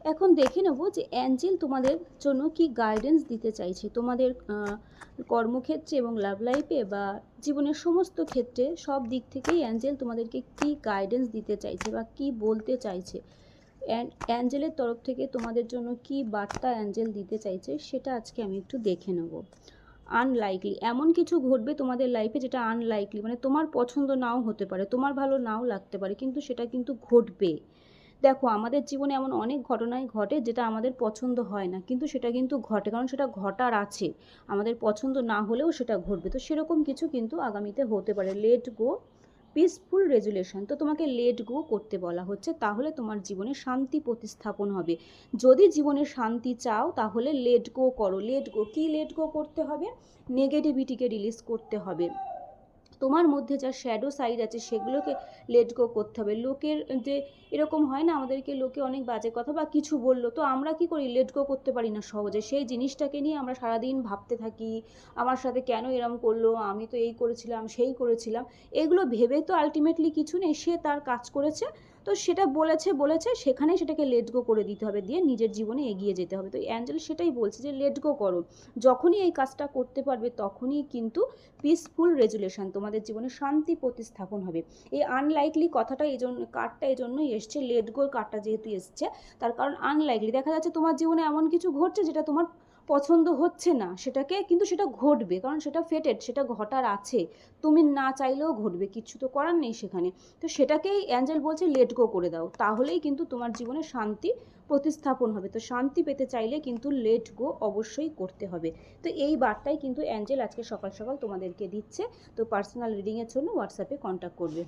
এখন দেখে নেব যে অ্যাঞ্জেল তোমাদের জন্য কি গাইডেন্স দিতে চাইছে তোমাদের কর্মক্ষেত্রে এবং লাভ লাইফে বা জীবনের সমস্ত ক্ষেত্রে। সব দিক থেকেই অ্যাঞ্জেল তোমাদেরকে কি গাইডেন্স দিতে চাইছে বা কি বলতে চাইছে, অ্যাঞ্জেলের তরফ থেকে তোমাদের জন্য কি বার্তা অ্যাঞ্জেল দিতে চাইছে সেটা আজকে আমি একটু দেখে নেব। আনলাইকলি, এমন কিছু ঘটবে তোমাদের লাইফে যেটা আনলাইকলি, মানে তোমার পছন্দ নাও হতে পারে, তোমার ভালো নাও লাগতে পারে, কিন্তু সেটা কিন্তু ঘটবে। দেখো, আমাদের জীবনে এমন অনেক ঘটনাই ঘটে যেটা আমাদের পছন্দ হয় না, কিন্তু সেটা কিন্তু ঘটে, কারণ সেটা ঘটার আছে। আমাদের পছন্দ না হলেও সেটা ঘটবে। তো সেরকম কিছু কিন্তু আগামীতে হতে পারে। Let go, peaceful resolution. তো তোমাকে লেট গো করতে বলা হচ্ছে, তাহলে তোমার জীবনে শান্তি প্রতিস্থাপন হবে। যদি জীবনে শান্তি চাও তাহলে লেট গো করো। লেট গো কি, লেট গো করতে হবে, নেগেটিভিটিকে রিলিজ করতে হবে। তোমার মধ্যে যা শ্যাডো সাইড আছে সেগুলোকে লেট গো করতে হবে। লোকের যে এরকম হয় না, আমাদেরকে লোকে অনেক বাজে কথা বা কিছু বললো, তো আমরা কি করি, লেট গো করতে পারি না সহজে। সেই জিনিসটাকে নিয়ে আমরা সারাদিন ভাবতে থাকি, আমার সাথে কেন এরম করলো, আমি তো এই করেছিলাম সেই করেছিলাম। এগুলো ভেবে তো আলটিমেটলি কিছু নেই, সে তার কাজ করেছে, তো সেটা বলেছে বলেছে, সেখানেই সেটাকে লেট গো করে দিতে হবে, দিয়ে নিজের জীবনে এগিয়ে যেতে হবে। তো অ্যাঞ্জেল সেটাই বলছে যে লেট গো করো। যখনই এই কাজটা করতে পারবে তখনই কিন্তু পিসফুল রেজুলেশন, তোমাদের জীবনে শান্তি প্রতিস্থাপন হবে। এই আনলাইকলি কথাটা এই জন্য, কার্ডটা এই জন্যই এসছে, লেট গোর কার্ডটা যেহেতু এসছে, তার কারণ আনলাইকলি দেখা যাচ্ছে তোমার জীবনে এমন কিছু ঘটছে যেটা তোমার পছন্দ হচ্ছে না, সেটাকে কিন্তু সেটা ঘটবে, কারণ সেটা ফেটেড, সেটা ঘটার আছে। তুমি না চাইলেও ঘটবে, কিচ্ছু তো করার নেই সেখানে। তো সেটাকেই অ্যাঞ্জেল বলছে লেট গো করে দাও, তাহলেই কিন্তু তোমার জীবনে শান্তি প্রতিস্থাপন হবে। তো শান্তি পেতে চাইলে কিন্তু লেট গো অবশ্যই করতে হবে। তো এই বার্তাই কিন্তু অ্যাঞ্জেল আজকে সকাল সকাল তোমাদেরকে দিচ্ছে। তো পার্সোনাল রিডিংয়ের জন্য হোয়াটসঅ্যাপে কন্ট্যাক্ট করবে।